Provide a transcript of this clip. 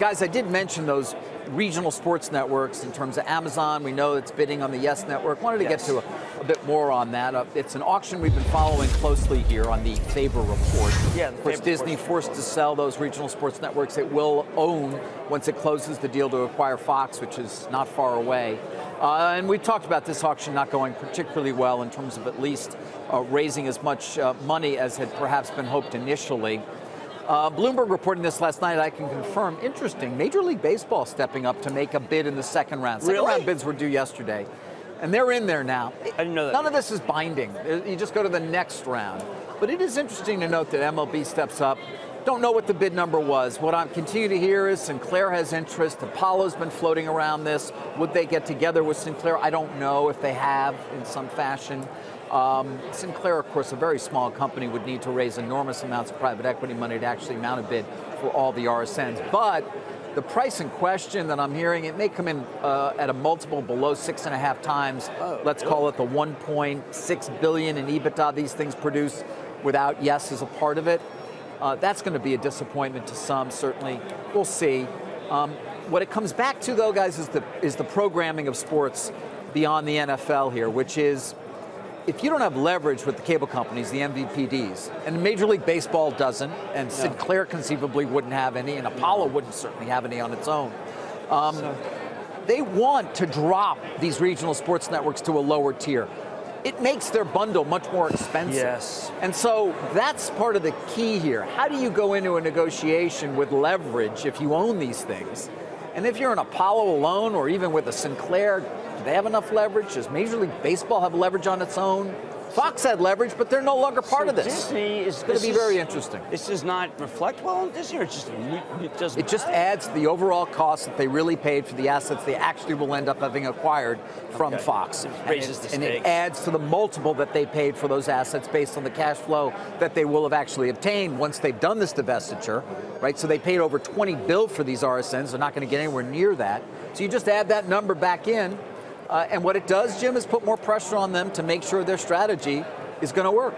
Guys, I did mention those regional sports networks in terms of Amazon. We know it's bidding on the Yes Network. Wanted to get to a bit more on that. It's an auction we've been following closely here on the Faber report. Yeah, of course, Disney forced to sell those regional sports networks it will own once it closes the deal to acquire Fox, which is not far away. And we talked about this auction not going particularly well in terms of at least raising as much money as had perhaps been hoped initially. Bloomberg reporting this last night, I can confirm, interesting, Major League Baseball stepping up to make a bid in the second round. Second round bids were due yesterday, and they're in there now. I didn't know that. None of this is binding. You just go to the next round. But it is interesting to note that MLB steps up. Don't know what the bid number was. What I continue to hear is Sinclair has interest. Apollo's been floating around this. Would they get together with Sinclair? I don't know if they have in some fashion. Sinclair, of course, a very small company, would need to raise enormous amounts of private equity money to actually mount a bid for all the RSNs. But the price in question that I'm hearing, it may come in at a multiple below 6.5 times. Let's call it the 1.6 billion in EBITDA these things produce without Yes as a part of it. That's going to be a disappointment to some, certainly. We'll see. What it comes back to, though, guys, is the programming of sports beyond the NFL here, which is, if you don't have leverage with the cable companies, the MVPDs, and Major League Baseball doesn't, and Sinclair conceivably wouldn't have any, and Apollo wouldn't certainly have any on its own, they want to drop these regional sports networks to a lower tier. It makes their bundle much more expensive. Yes. And so that's part of the key here. How do you go into a negotiation with leverage if you own these things? And if you're an Apollo alone, or even with a Sinclair, do they have enough leverage? Does Major League Baseball have leverage on its own? Fox had leverage, but they're no longer part of this. Disney it's going to be very interesting. This does not reflect well on Disney, or it just adds to the overall cost that they really paid for the assets they actually will end up having acquired from Fox. And it adds to the multiple that they paid for those assets based on the cash flow that they will have actually obtained once they've done this divestiture, right? So they paid over $20 billion for these RSNs. They're not going to get anywhere near that. So you just add that number back in. And what it does, Jim, is put more pressure on them to make sure their strategy is going to work.